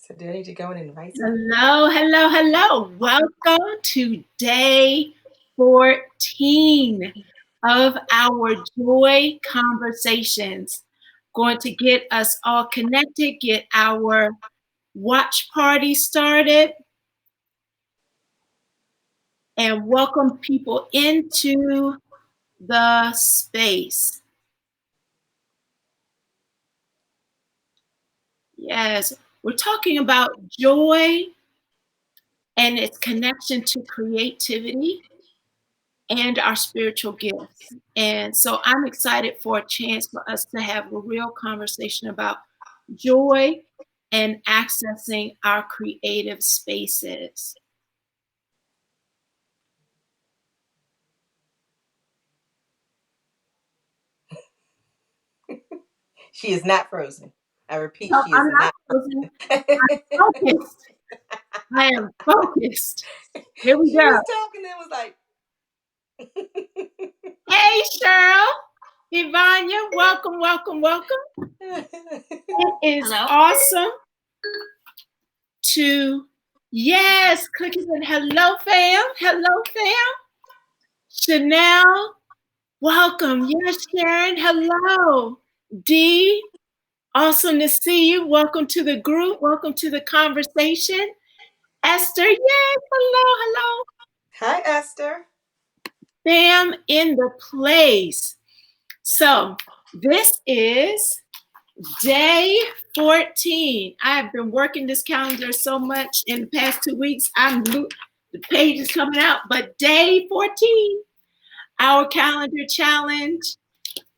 So do I need to go and invite you? Hello. Welcome to day 14 of our Joy Conversations. Going to get us all connected, get our watch party started, and welcome people into the space. Yes, we're talking about joy and its connection to creativity and our spiritual gifts. And so I'm excited for a chance for us to have a real conversation about joy and accessing our creative spaces. She is not frozen. I repeat, No, she is I'm not not frozen. frozen. I'm focused. I am focused. Here we She go. was talking and was like, Hey, Cheryl, Ivania, welcome. It is awesome to, yes, cookies and hello, fam. Chanel, welcome. Yes, Sharon, hello. Dee, awesome to see you. Welcome to the group. Welcome to the conversation. Esther, yes, hello. hi, Esther. Bam in the place. So this is day 14. I have been working this calendar so much in the past 2 weeks. The page is coming out, but day 14, our calendar challenge,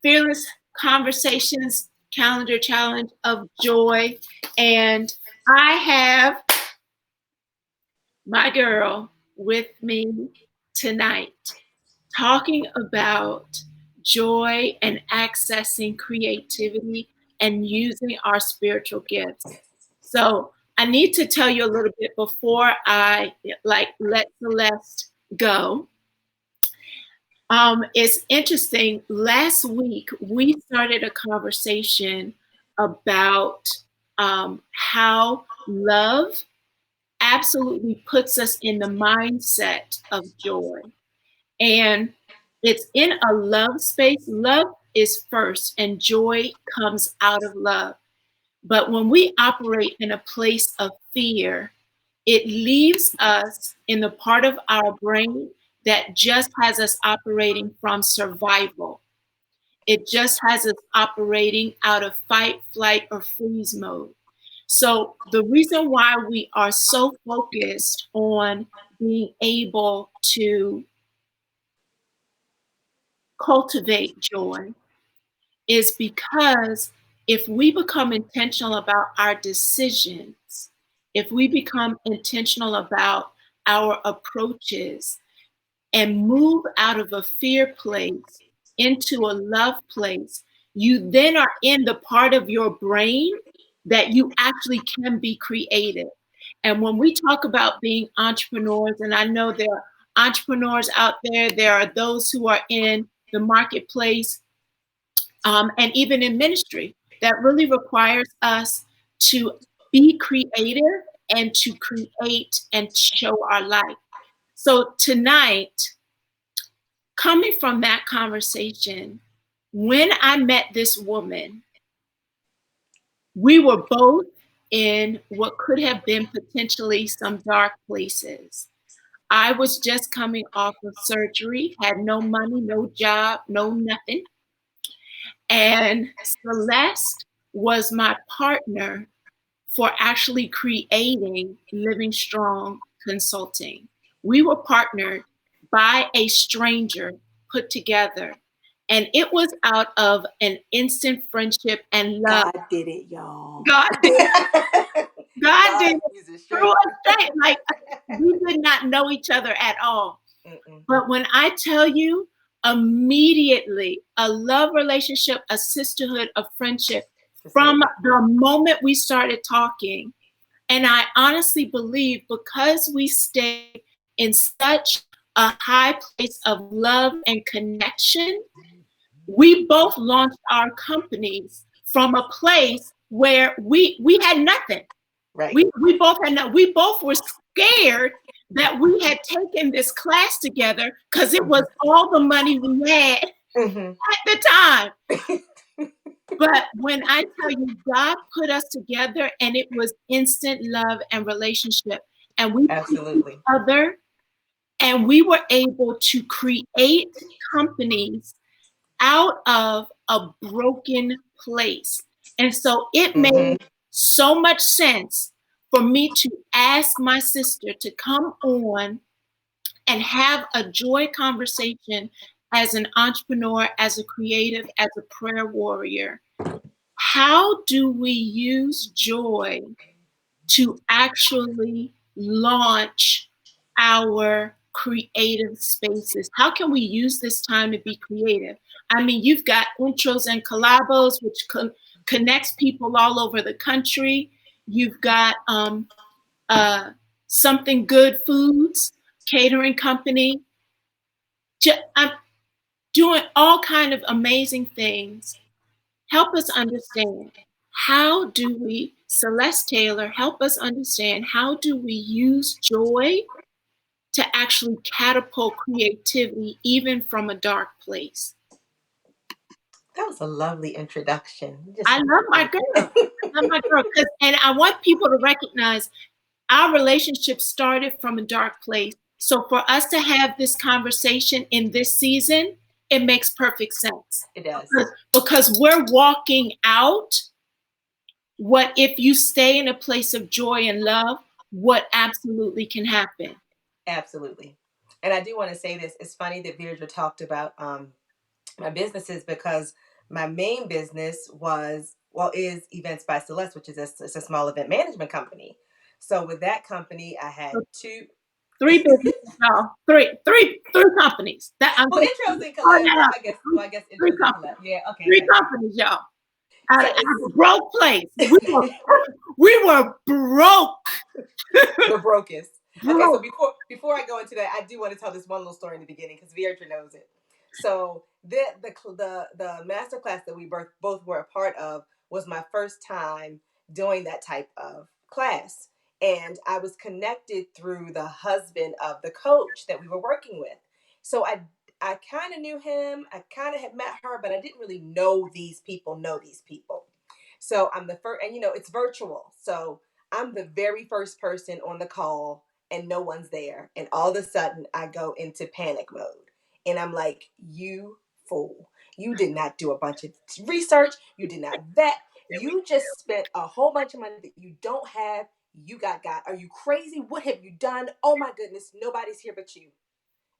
Fearless Conversations calendar challenge of joy. And I have my girl with me tonight talking about joy and accessing creativity and using our spiritual gifts. So I need to tell you a little bit before I let Celeste go. It's interesting. Last week we started a conversation about how love absolutely puts us in the mindset of joy. And it's in a love space. Love is first, and joy comes out of love. But when we operate in a place of fear, it leaves us in the part of our brain that just has us operating from survival. It just has us operating out of fight, flight, or freeze mode. So the reason why we are so focused on being able to cultivate joy is because if we become intentional about our decisions, if we become intentional about our approaches and move out of a fear place into a love place, you then are in the part of your brain that you actually can be creative. And when we talk about being entrepreneurs, and I know there are entrepreneurs out there are those who are in the marketplace and even in ministry, that really requires us to be creative and to create and show our light. So tonight, coming from that conversation, when I met this woman, we were both in what could have been potentially some dark places. I was just coming off of surgery, had no money, no job, no nothing. And Celeste was my partner for actually creating Living Strong Consulting. We were partnered by a stranger put together. And it was out of an instant friendship and love. God did it, y'all. God did it. God did it. uses Through straight. a straight. Like, we did not know each other at all. But when I tell you, immediately, a love relationship, a sisterhood, a friendship, from the moment we started talking. And I honestly believe because we stayed in such a high place of love and connection, we both launched our companies from a place where we had nothing. Right. We both had no, we both were scared that we had taken this class together because it was all the money we had Mm-hmm. at the time. But when I tell you, God put us together and it was instant love and relationship. And we pushed each Absolutely. other and we were able to create companies out of a broken place. And so it Mm-hmm. made so much sense for me to ask my sister to come on and have a joy conversation as an entrepreneur, as a creative, as a prayer warrior. How do we use joy to actually launch our creative spaces? How can we use this time to be creative? I mean, you've got intros and collabos, which connects people all over the country. You've got uh, something good foods, catering company. I'm doing all kind of amazing things. Help us understand, how do we, Celeste Taylor, help us understand, how do we use joy to actually catapult creativity even from a dark place? That was a lovely introduction. You just I love my girl. I love my girl. And I want people to recognize our relationship started from a dark place. So for us to have this conversation in this season, it makes perfect sense. It does. Because we're walking out what, if you stay in a place of joy and love, what absolutely can happen. Absolutely. And I do want to say this. It's funny that Deirdre talked about my businesses, because my main business is Events by Celeste, which is it's a small event management company. So with that company, I had two. Three businesses, y'all. Three companies. That I'm Well, just intros and throwing collab. that Well, out I there. guess. Well, I guess Three intros and collab. companies. Yeah. Okay. I Three got companies, y'all. you. Out So of it's a broke place. We were broke. the brokest. Okay, so Broke. before I go into that, I do want to tell this one little story in the beginning because Viera knows it. So the master class that we both were a part of was my first time doing that type of class, and I was connected through the husband of the coach that we were working with. So I kind of knew him. I kind of had met her, but I didn't really know these people. Know these people. So I'm the first, and it's virtual. So I'm the very first person on the call and no one's there. And all of a sudden I go into panic mode. And I'm like, you fool. You did not do a bunch of research. You did not vet. There we You just spent a whole bunch of money that you don't have. You got. Are you crazy? What have you done? Oh my goodness. Nobody's here but you.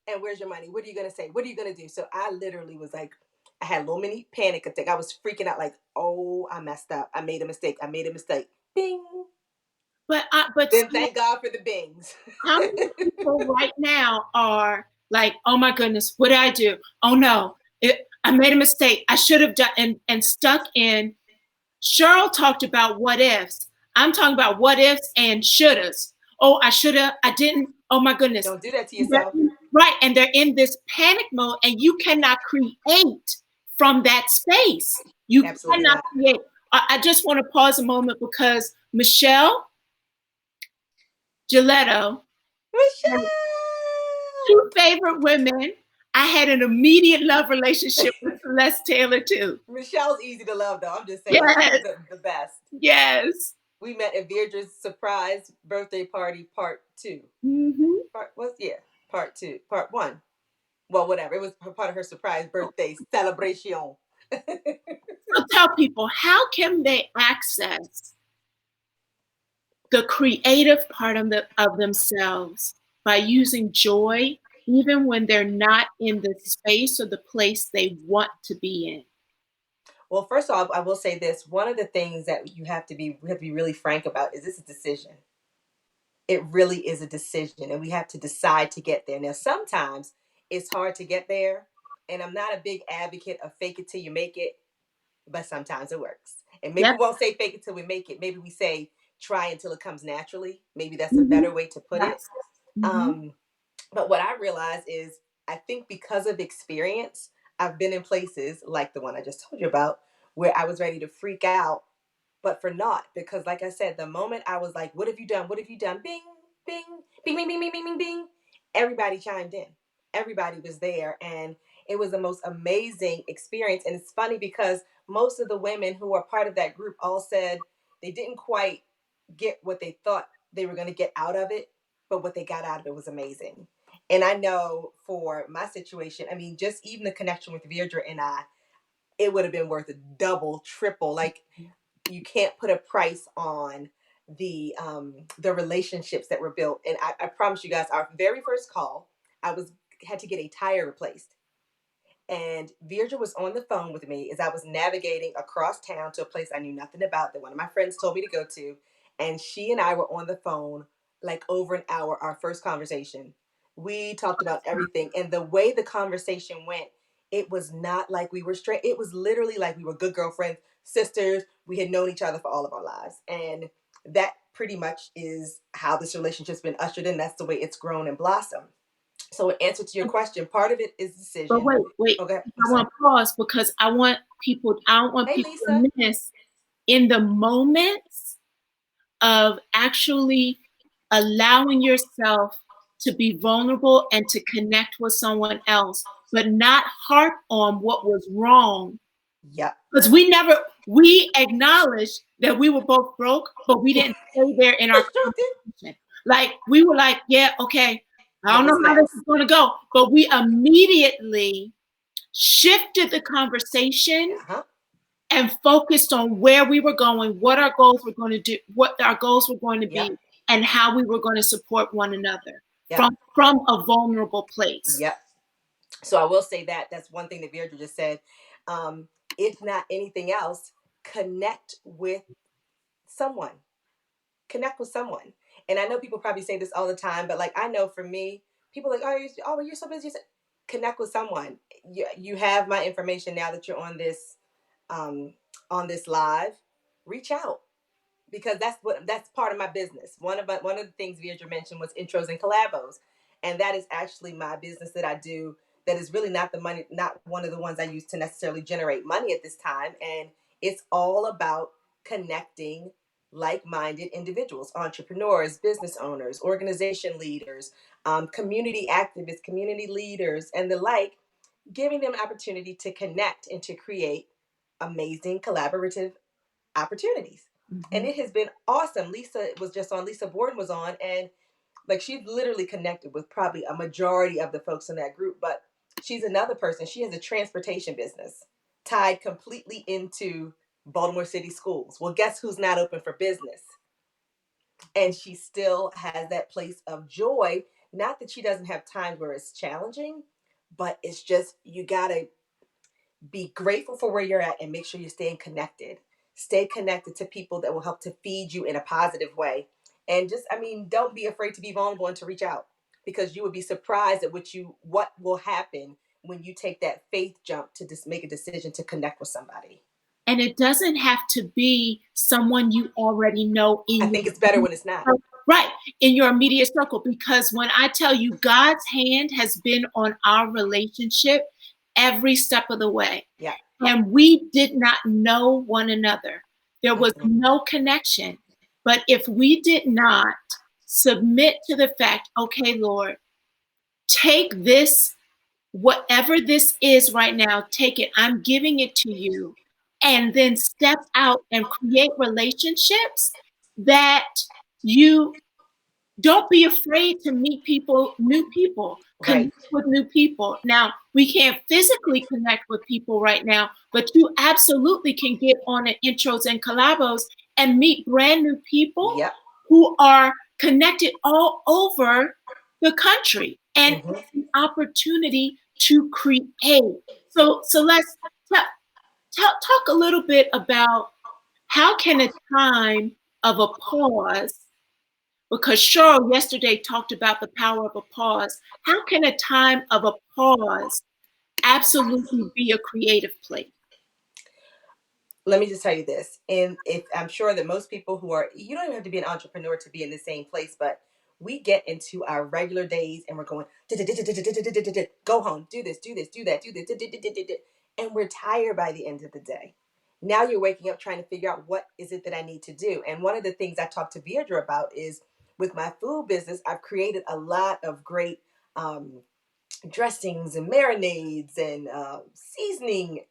And where's your money? What are you going to say? What are you going to do? So I literally was like, I had a little mini panic attack. I was freaking out like, oh, I messed up. I made a mistake. I made a mistake. Bing. but Then see, thank God for the bings. how many people right now are like, oh my goodness, what did I do? Oh no, I made a mistake. I should have done, and stuck in. Cheryl talked about what ifs. I'm talking about what ifs and shouldas. Oh, I should have, I didn't. Oh my goodness. Don't do that to yourself. Right. And they're in this panic mode, and you cannot create from that space. You Absolutely cannot not. create. I just want to pause a moment because Michelle Giletto, Michelle. two favorite women. I had an immediate love relationship with Celeste Taylor too. Michelle's easy to love, though. I'm just saying, she's Yes, the best. yes. We met at Deirdre's surprise birthday party, part two. Mm-hmm. Part two, part one. Well, whatever. It was part of her surprise birthday celebration. So tell people, how can they access the creative part of themselves by using joy, even when they're not in the space or the place they want to be in? Well, first off, I will say this. One of the things that we have to be really frank about is this a decision. It really is a decision, and we have to decide to get there. Now, sometimes it's hard to get there, and I'm not a big advocate of fake it till you make it, but sometimes it works. And maybe Yep. we won't say fake it till we make it. Maybe we say try until it comes naturally. Maybe that's a Mm-hmm. better way to put it. Yes. Mm-hmm. Um, but what I realize is, I think because of experience, I've been in places like the one I just told you about where I was ready to freak out, but for naught. Because, like I said, the moment I was like, "What have you done? What have you done?" Bing, bing, bing, bing, bing, bing, bing, bing, bing. Everybody chimed in. Everybody was there, and it was the most amazing experience. And it's funny because most of the women who were part of that group all said they didn't quite get what they thought they were going to get out of it, but what they got out of it was amazing. And I know for my situation, I mean, just even the connection with Deirdre and I, it would have been worth a double, triple. Like, you can't put a price on the relationships that were built. And I promise you guys, our very first call, I was had to get a tire replaced. And Virgil was on the phone with me as I was navigating across town to a place I knew nothing about that one of my friends told me to go to. And she and I were on the phone like over an hour, our first conversation. We talked about everything. And the way the conversation went, it was not like we were straight. It was literally like we were good girlfriends, sisters. We had known each other for all of our lives. And that pretty much is how this relationship's been ushered in. That's the way it's grown and blossomed. So, in answer to your question, part of it is But decision. wait, wait. Okay, I'm I sorry. want to pause because I don't want Hey, people Lisa. to miss in the moments of actually allowing yourself to be vulnerable and to connect with someone else, but not harp on what was wrong. Yep. Because we acknowledged that we were both broke, but we didn't stay there in our Sure did. conversation. Like, we were like, yeah, okay, I What don't was know how this next? is going to go. But we immediately shifted the conversation Uh-huh. and focused on where we were going, what our goals were going to do, what our goals were going to Yep. be, and how we were going to support one another Yep. from a vulnerable place. Yep. So I will say that that's one thing that Deirdre just said. Um, if not anything else, connect with someone. Connect with someone. And I know people probably say this all the time, but like I know for me, people are like, oh, you're so busy. Connect with someone. You have my information now that you're um, on this live. Reach out, because that's part of my business. One of the things Viedra mentioned was intros and collabos, and that is actually my business that I do. That is really not the money, not one of the ones I use to necessarily generate money at this time, and it's all about connecting like-minded individuals, entrepreneurs, business owners, organization leaders, community activists, community leaders, and the like, giving them an opportunity to connect and to create amazing collaborative opportunities. And Mm-hmm. it has been awesome. Lisa Borden was on, and like she's literally connected with probably a majority of the folks in that group. But she's another person. She has a transportation business tied completely into Baltimore City schools. Well, guess who's not open for business? And she still has that place of joy. Not that she doesn't have times where it's challenging, but it's just you gotta be grateful for where you're at and make sure you're staying connected. Stay connected to people that will help to feed you in a positive way. And just, I mean, don't be afraid to be vulnerable and to reach out, because you would be surprised at what will happen when you take that faith jump to just make a decision to connect with somebody. And it doesn't have to be someone you already know I in think it's better when it's not. right in your immediate circle. Because when I tell you, God's hand has been on our relationship every step of the way, Yeah. and we did not know one another. There was Mm-hmm. no connection. But if we did not submit to the fact, okay, Lord, take this, whatever this is right now, take it. I'm giving it to you. And then step out and create relationships that you don't be afraid to meet people, new people, Right. connect with new people. Now, we can't physically connect with people right now, but you absolutely can get on an intros and collabos and meet brand new people Yep. who are connected all over the country. And Mm-hmm. it's an opportunity to create. So Celeste, talk a little bit about how can a time of a pause, because Cheryl yesterday talked about the power of a pause. How can a time of a pause absolutely be a creative place? Let me just tell you this. And if I'm sure that most people who are, you don't even have to be an entrepreneur to be in the same place, but we get into our regular days and we're going, go home, do this, do this, do that, do this, and we're tired by the end of the day. Now you're waking up trying to figure out what is it that I need to do. And one of the things I talked to Deirdre about is with my food business, I've created a lot of great dressings and marinades and seasoning,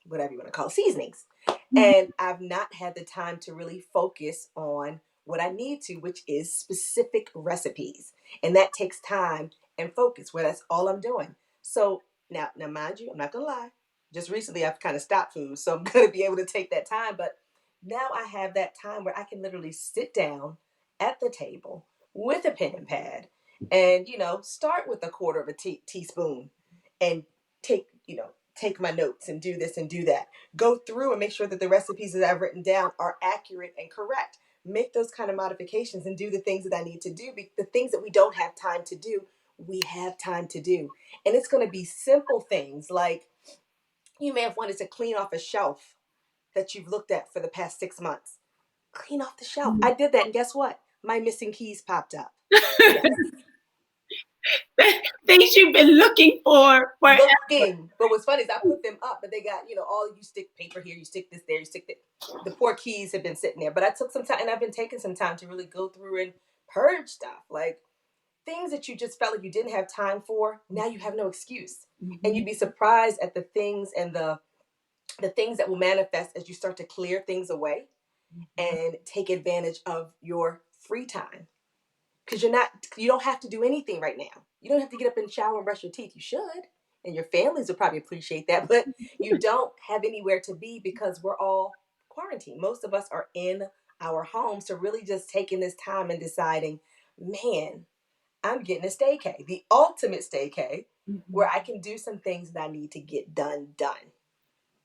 whatever you want to call it, seasonings. Mhm. And I've not had the time to really focus on what I need to, which is specific recipes. And that takes time and focus, where that's all I'm doing. So now, mind you, I'm not gonna lie. Just recently, I've kind of stopped food, so I'm gonna be able to take that time. But now I have that time where I can literally sit down at the table with a pen and pad and start with a quarter of a teaspoon and take my notes and do this and do that, go through and make sure that the recipes that I've written down are accurate and correct, make those kind of modifications and do the things that I need to do. The things that we don't have time to do, we have time to do. And it's going to be simple things like you may have wanted to clean off a shelf that you've looked at for the past 6 months. Clean off the shelf. I did that, and guess what? My missing keys popped up. Yes. Things you've been looking for forever. Looking. But what's funny is I put them up, but they got, all you stick paper here, you stick this there, you stick that. The poor keys have been sitting there. But I took some time, and I've been taking some time to really go through and purge stuff. Like things that you just felt like you didn't have time for, now you have no excuse. And Mhm. you'd be surprised at the things and the things that will manifest as you start to clear things away and take advantage of your free time. Because you don't have to do anything right now. You don't have to get up and shower and brush your teeth. You should, and your families would probably appreciate that, but you don't have anywhere to be because we're all quarantined. Most of us are in our homes. So really just taking this time and deciding, man, I'm getting a staycay, the ultimate staycay, where Mhm. I can do some things that I need to get done.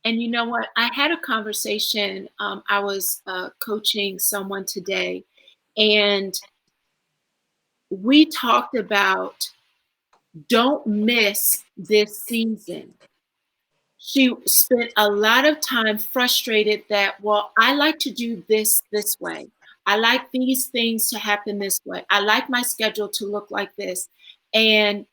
And you know what? I had a conversation. I was coaching someone today, and we talked about don't miss this season. She spent a lot of time frustrated that, well, I like to do this way. I like these things to happen this way. I like my schedule to look like this. And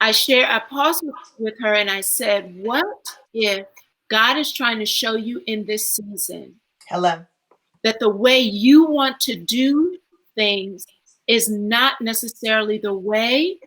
I paused with her and I said, what if God is trying to show you in this season Hello. that the way you want to do things is not necessarily the way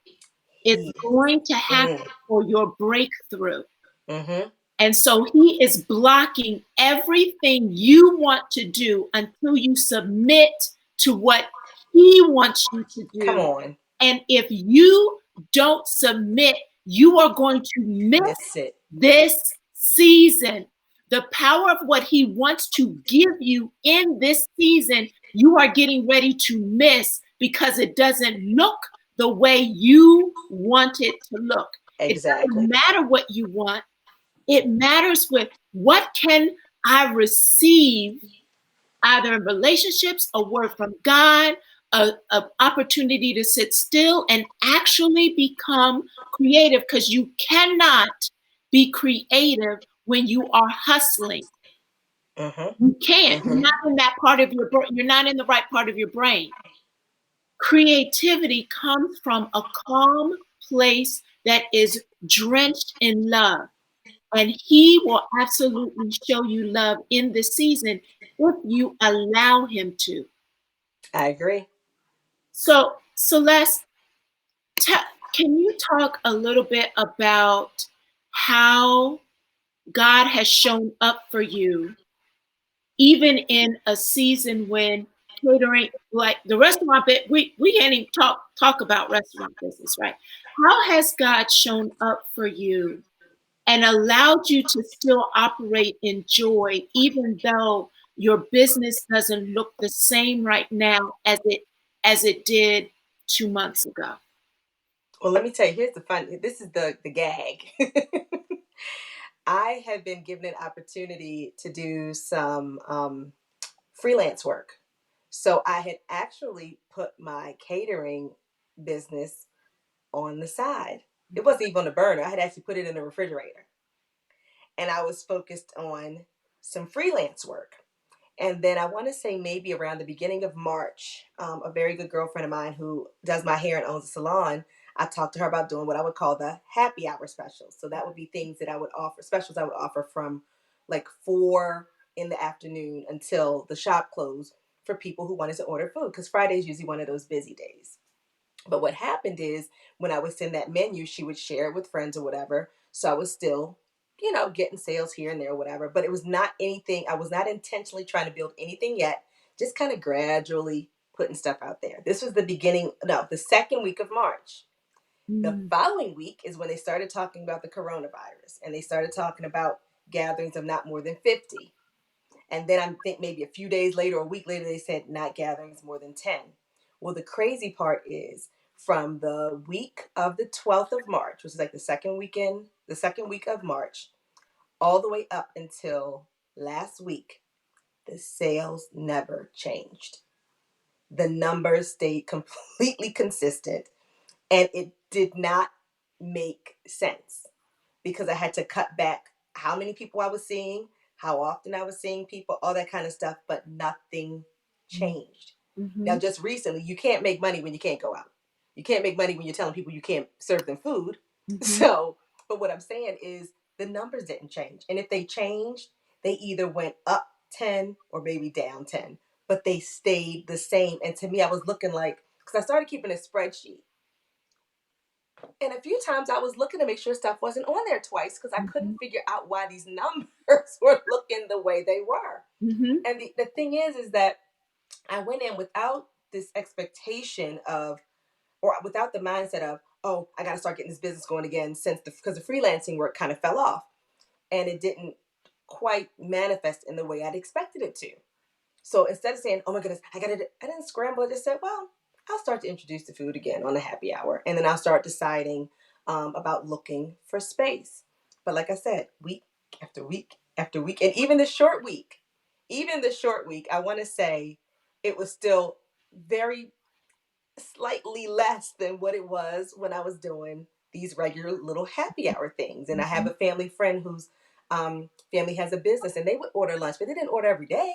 it's He. going to Mm-hmm. happen for your breakthrough? Mm-hmm. And so he is blocking everything you want to do until you submit to what he wants you to Come do. on. And if you don't submit, you are going to miss Miss it. this season. The power of what he wants to give you in this season, you are getting ready to miss because it doesn't look the way you want it to look. It Exactly. doesn't matter what you want. It matters with what can I receive, either in relationships, a word from God, a opportunity to sit still and actually become creative, because you cannot be creative when you are hustling. Mm-hmm. You can't. You're Mm-hmm. not in that part of your brain. You're not in the right part of your brain. Creativity comes from a calm place that is drenched in love. And he will absolutely show you love in this season if you allow him to. I agree. So, Celeste, can you talk a little bit about how God has shown up for you, even in a season when catering, like the restaurant bit, we can't even talk about restaurant business, right? How has God shown up for you and allowed you to still operate in joy, even though your business doesn't look the same right now as it did 2 months ago? Well, let me tell you, here's the fun. This is the gag. I have been given an opportunity to do some freelance work. So I had actually put my catering business on the side. It wasn't even on the burner. I had actually put it in the refrigerator. And I was focused on some freelance work. And then I want to say maybe around the beginning of March, a very good girlfriend of mine who does my hair and owns a salon, I talked to her about doing what I would call the happy hour specials. So that would be things that I would offer, specials I would offer from like 4 in the afternoon until the shop closed for people who wanted to order food because Friday is usually one of those busy days. But what happened is when I would send that menu, she would share it with friends or whatever. So I was still, getting sales here and there or whatever. But it was not anything, I was not intentionally trying to build anything yet, just kind of gradually putting stuff out there. This was the beginning, no, the second week of March. The Mm. following week is when they started talking about the coronavirus and they started talking about gatherings of not more than 50. And then I think maybe a few days later or a week later, they said not gatherings more than 10. Well, the crazy part is from the week of the 12th of March, which is like the second week of March, all the way up until last week, the sales never changed. The numbers stayed completely consistent and it did not make sense because I had to cut back how many people I was seeing, how often I was seeing people, all that kind of stuff, but nothing changed. Now, Mm-hmm. just recently, you can't make money when you can't go out. You can't make money when you're telling people you can't serve them food. Mm-hmm. So, but what I'm saying is the numbers didn't change. And if they changed, they either went up 10 or maybe down 10, but they stayed the same. And to me, I was looking like, because I started keeping a spreadsheet and a few times I was looking to make sure stuff wasn't on there twice because I Mm-hmm. couldn't figure out why these numbers were looking the way they were. Mm-hmm. And the thing is that I went in without this expectation of, or without the mindset of, oh, I got to start getting this business going again because the freelancing work kind of fell off and it didn't quite manifest in the way I'd expected it to. So instead of saying, "Oh my goodness, I didn't scramble," I just said, "Well, I'll start to introduce the food again on the happy hour, and then I'll start deciding about looking for space." But like I said, week after week after week, and even the short week, I want to say it was still very slightly less than what it was when I was doing these regular little happy hour things. And I have Mm-hmm. a family friend whose family has a business and they would order lunch, but they didn't order every day.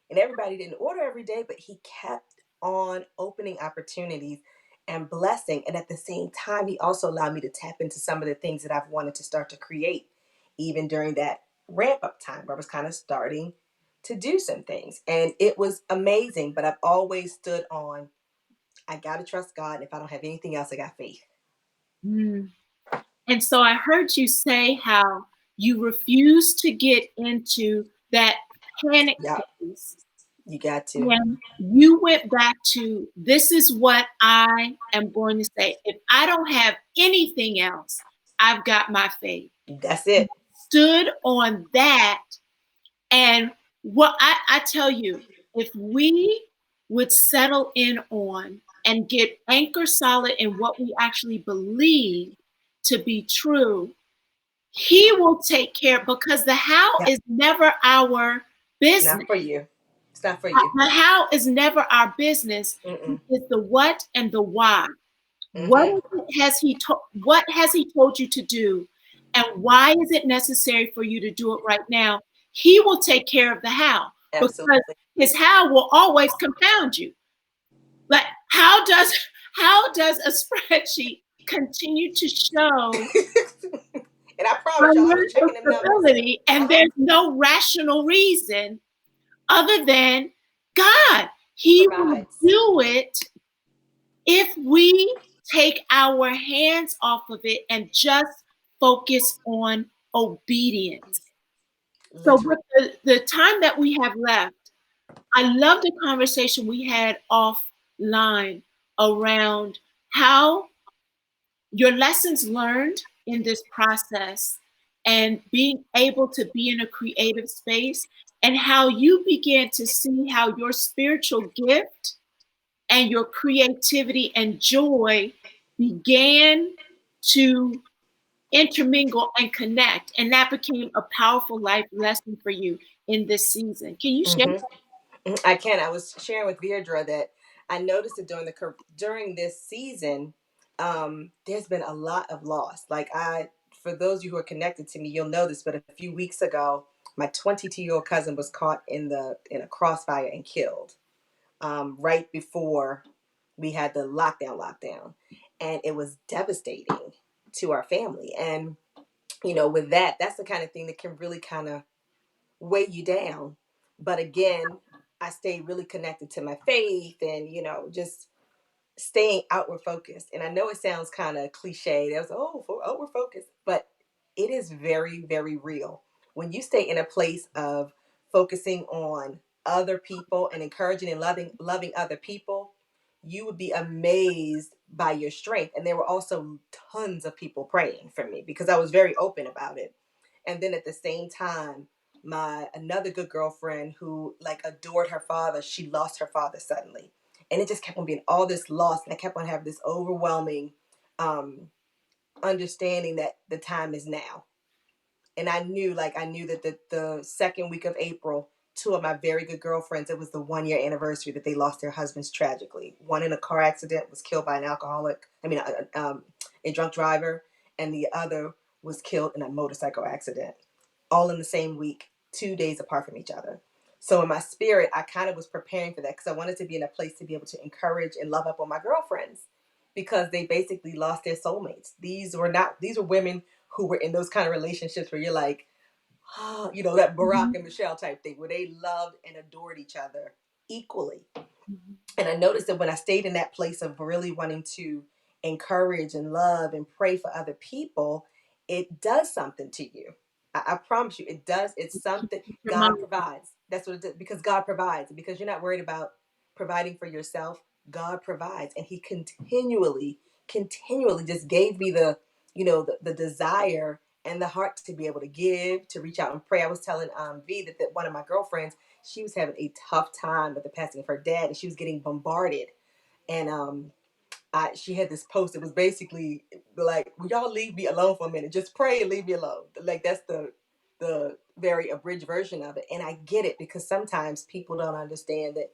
And everybody didn't order every day, but he kept on opening opportunities and blessing. And at the same time, he also allowed me to tap into some of the things that I've wanted to start to create, even during that ramp up time where I was kind of starting to do some things. And it was amazing, but I've always stood on I gotta trust God. And if I don't have anything else, I got faith. Mm. And so I heard you say how you refuse to get into that panic Yeah, phase. you got to. And you went back to this is what I am going to say. If I don't have anything else, I've got my faith. That's it. Stood on that. And what I tell you, if we would settle in on and get anchor solid in what we actually believe to be true, he will take care because the how Yeah, is never our it's not business. for you. It's not for you. The how is never our business. Mm-mm. It's the what and the why. Mm-hmm. What has he told you to do? And why is it necessary for you to do it right now? He will take care of the how because Absolutely. his how will always confound you. Like how does a spreadsheet continue to show And I promise y'all, I was financial checking them numbers. stability and Uh-huh. there's no rational reason other than God? He He will provides. do it if we take our hands off of it and just focus on obedience. So, Literally. with the time that we have left, I love the conversation we had offline around how your lessons learned in this process and being able to be in a creative space, and how you began to see how your spiritual gift and your creativity and joy began to intermingle and connect. And that became a powerful life lesson for you in this season. Can you share? Mm-hmm. I can. I was sharing with Deirdre that I noticed that during this season, there's been a lot of loss. For those of you who are connected to me, you'll know this. But a few weeks ago, my 22-year-old cousin was caught in a crossfire and killed. Right before we had the lockdown, and it was devastating to our family. And with that, that's the kind of thing that can really kind of weigh you down. But again, I stayed really connected to my faith and, just staying outward focused. And I know it sounds kind of cliche. That was, for outward focused, but it is very, very real. When you stay in a place of focusing on other people and encouraging and loving other people, you would be amazed by your strength. And there were also tons of people praying for me because I was very open about it. And then at the same time, my another good girlfriend who like adored her father, she lost her father suddenly. And it just kept on being all this loss. And I kept on having this overwhelming um, understanding that the time is now. And I knew that the second week of April, two of my very good girlfriends, it was the 1 year anniversary that they lost their husbands tragically. One in a car accident, was killed by an alcoholic, a drunk driver, and the other was killed in a motorcycle accident, all in the same week, 2 days apart from each other. So in my spirit, I kind of was preparing for that because I wanted to be in a place to be able to encourage and love up on my girlfriends because they basically lost their soulmates. These were women who were in those kind of relationships where you're like, oh, that Barack Mhm. and Michelle type thing where they loved and adored each other equally. Mhm. And I noticed that when I stayed in that place of really wanting to encourage and love and pray for other people, it does something to you. I promise you, it does. It's something Your God mind. provides. That's what it does because God provides. Because you're not worried about providing for yourself. God provides, and He continually just gave me the desire and the heart to be able to give, to reach out and pray. I was telling V that one of my girlfriends, she was having a tough time with the passing of her dad, and she was getting bombarded. And she had this post. It was basically like, "Will y'all leave me alone for a minute? Just pray and leave me alone." Like that's the very abridged version of it. And I get it because sometimes people don't understand that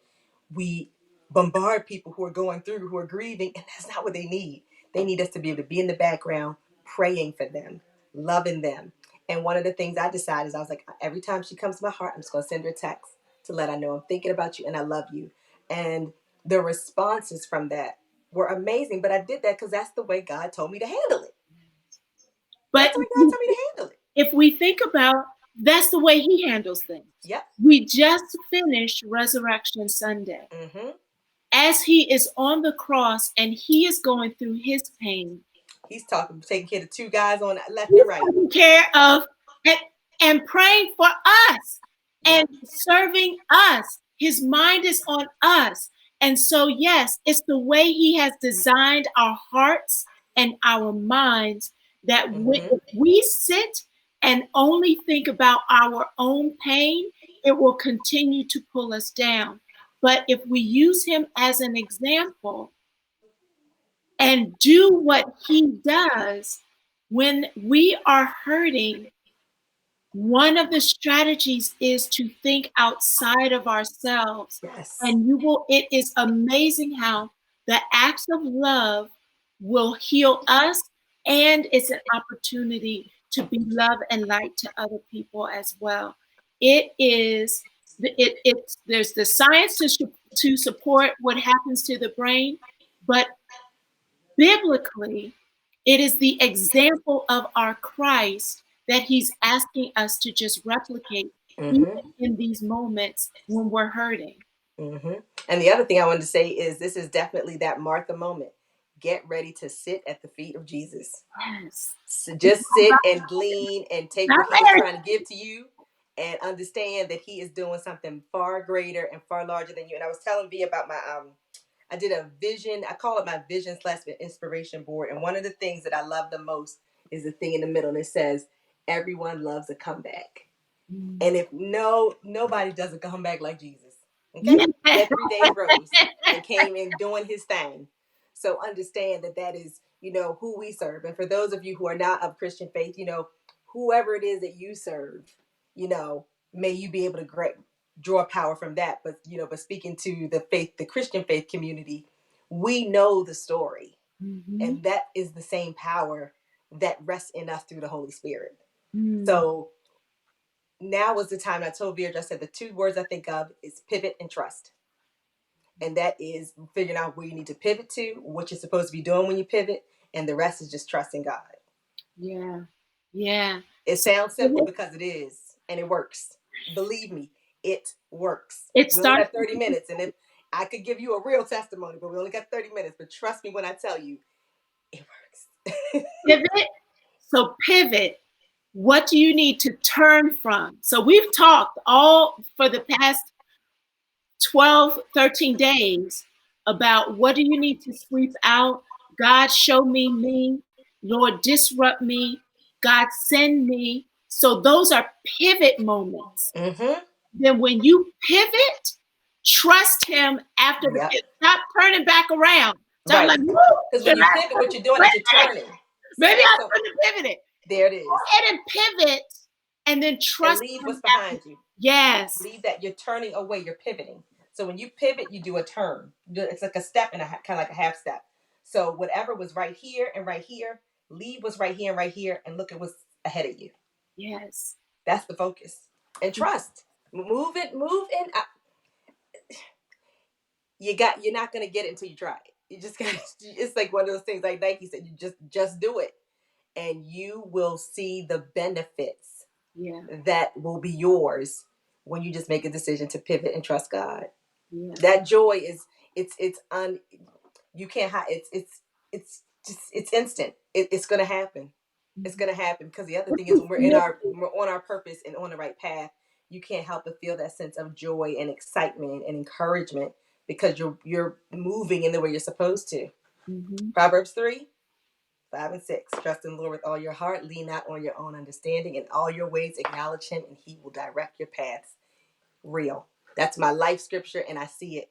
we bombard people who are going through, who are grieving, and that's not what they need. They need us to be able to be in the background, praying for them, loving them. And one of the things I decided is I was like, every time she comes to my heart, I'm just going to send her a text to let her know I'm thinking about you and I love you. And the responses from that were amazing. But I did that because that's the way God told me to handle it. But That's the way God told me to handle it. if we think about, that's the way he handles things. Yep. We just finished Resurrection Sunday. Mm-hmm. As he is on the cross and he is going through his pain, He's taking care of two guys on left and he's right. taking care of and, and praying for us and Yep. serving us. His mind is on us. And so, yes, it's the way he has designed our hearts and our minds that Mm-hmm. if we sit and only think about our own pain, it will continue to pull us down. But if we use him as an example, and do what he does when we are hurting, one of the strategies is to think outside of ourselves. Yes. And it is amazing how the acts of love will heal us, and it's an opportunity to be love and light to other people as well. It is there's the science to support what happens to the brain, but biblically, it is the example of our Christ that he's asking us to just replicate even Mm-hmm. in these moments when we're hurting. Mm-hmm. And the other thing I wanted to say is this is definitely that Martha moment. Get ready to sit at the feet of Jesus. Yes. So just sit and glean and take what Not he is married. trying to give to you and understand that he is doing something far greater and far larger than you. And I was telling V about my I did a vision, I call it my vision slash inspiration board. And one of the things that I love the most is the thing in the middle and it says, everyone loves a comeback. And if nobody doesn't come back like Jesus, okay? Yeah. That 3 days rose and came in doing his thing. So understand that that is, who we serve. And for those of you who are not of Christian faith, whoever it is that you serve, may you be able to draw power from that. But speaking to the faith, the Christian faith community, we know the story. Mhm. And that is the same power that rests in us through the Holy Spirit. Mm. So now was the time I told Vera, I said the two words I think of is pivot and trust. And that is figuring out where you need to pivot to, what you're supposed to be doing when you pivot, and the rest is just trusting God. Yeah. Yeah. It So sounds simple because it is, and it works. Believe me, it works. It We only starts got 30 minutes, and if I could give you a real testimony, but we only got 30 minutes. But trust me when I tell you, it works. pivot. So pivot. What do you need to turn from? So we've talked all for the past 12, 13 days about what do you need to sweep out? God, show me. Lord, disrupt me. God, send me. So those are pivot moments. Mm-hmm. Then when you pivot, trust him after the Yep. pivot. Stop turning back around. Stop Right. like, woo, Because when should you I pivot, what you're doing wait is you're a minute. turning. Maybe So I so shouldn't have pivoted. there it Go is. ahead and pivot and then And trust leave him what's after. behind you. Yes. Leave that you're turning away. You're pivoting. So when you pivot, you do a turn. It's like a step and kind of like a half step. So whatever was right here and right here, leave what's right here and right here, and look at what's ahead of you. Yes. That's the focus. And trust. Move it. Move in. You're not gonna get it until you try it. You just got. It's like one of those things like Nike said. You just do it, and you will see the benefits Yeah. that will be yours when you just make a decision to pivot and trust God. Yeah. That joy is it's un you can't hide. It's instant. It's gonna happen. It's Mhm. gonna happen because the other What thing is you when we're in our committed. we're on our purpose and on the right path, you can't help but feel that sense of joy and excitement and encouragement because you're moving in the way you're supposed to. Mhm. Proverbs 3:5 and 6. Trust in the Lord with all your heart, lean not on your own understanding, in all your ways acknowledge him, and he will direct your paths. Real. That's my life scripture, and I see it.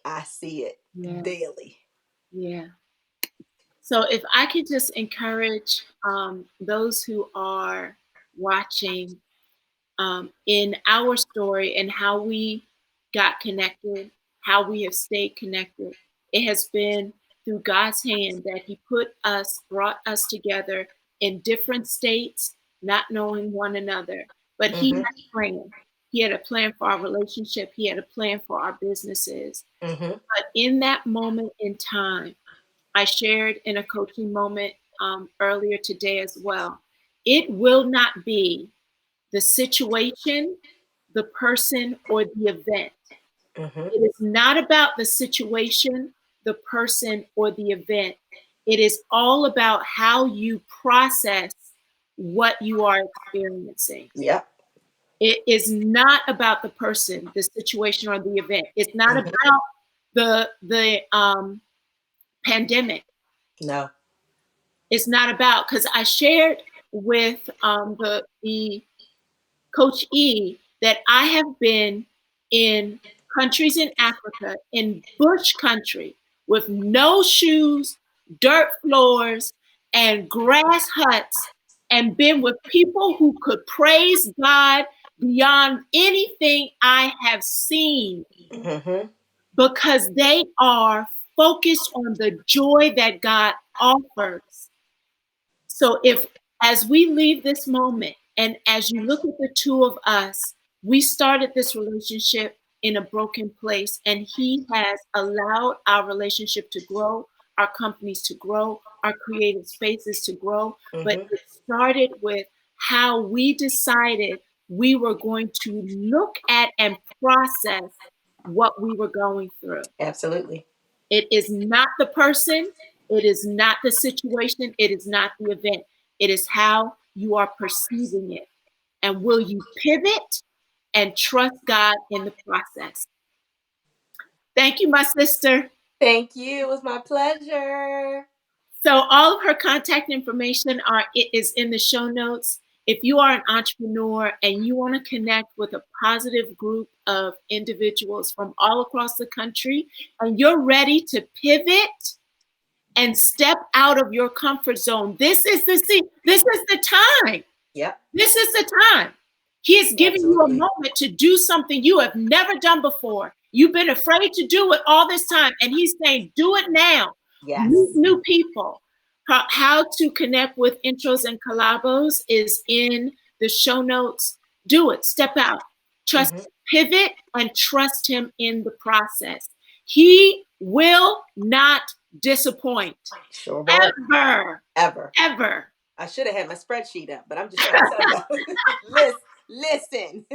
I see it Yeah. daily. Yeah. So if I could just encourage those who are watching in our story and how we got connected, how we have stayed connected. It has been through God's hand that He brought us together in different states, not knowing one another. But He Mm-hmm. had a plan. He had a plan for our relationship, He had a plan for our businesses. Mm-hmm. But in that moment in time, I shared in a coaching moment earlier today as well. It will not be the situation, the person, or the event. Mm-hmm. It is not about the situation, the person, or the event. It is all about how you process what you are experiencing. Yep. It is not about the person, the situation, or the event. It's not Mm-hmm. about the pandemic. No. It's not about because I shared with the Coach E, that I have been in countries in Africa, in bush country, with no shoes, dirt floors, and grass huts, and been with people who could praise God beyond anything I have seen Mm-hmm. because they are focused on the joy that God offers. So if as we leave this moment and as you look at the two of us, we started this relationship in a broken place and he has allowed our relationship to grow, our companies to grow, our creative spaces to grow. But Mm-hmm. it started with how we decided we were going to look at and process what we were going through. Absolutely. It is not the person, it is not the situation, it is not the event. It is how you are perceiving it. And will you pivot and trust God in the process? Thank you, my sister. Thank you. It was my pleasure. So all of her contact information is in the show notes. If you are an entrepreneur and you want to connect with a positive group of individuals from all across the country and you're ready to pivot and step out of your comfort zone. This is the time. Yep. This is the time. He is giving you a Absolutely. moment to do something you have never done before. You've been afraid to do it all this time, and he's saying, do it now. Meet Yes. new people. How to connect with intros and collabos is in the show notes. Do it. Step out. Trust, Mm-hmm. pivot, and trust him in the process. He will not disappoint. Sure won't. Ever. Ever. Ever. I should have had my spreadsheet up, but I'm just trying to tell you. List. Listen.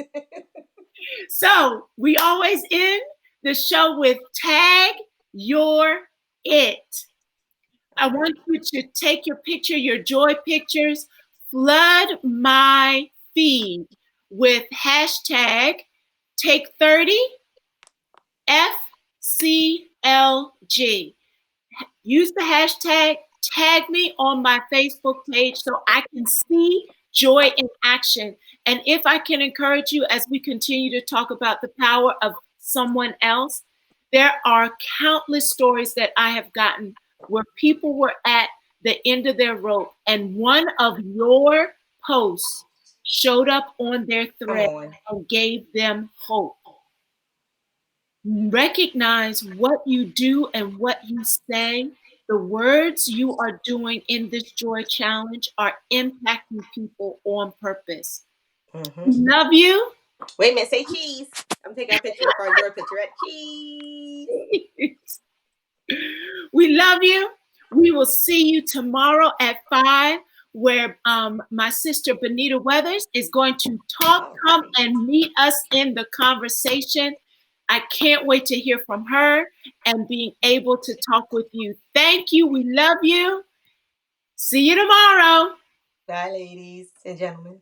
So we always end the show with tag your it. I want you to take your picture, your joy pictures, flood my feed with hashtag take 30 FCLG. Use the hashtag, tag me on my Facebook page so I can see joy in action. And if I can encourage you as we continue to talk about the power of someone else, there are countless stories that I have gotten where people were at the end of their rope and one of your posts showed up on their Come thread on. and gave them hope. Recognize what you do and what you say. The words you are doing in this joy challenge are impacting people on purpose. Mm-hmm. We love you. Wait a minute. Say cheese. I'm taking a picture for your picture at cheese. We love you. We will see you tomorrow at 5, where my sister Benita Weathers is going to talk, All come right. and meet us in the conversation. I can't wait to hear from her and being able to talk with you. Thank you. We love you. See you tomorrow. Bye, ladies and gentlemen.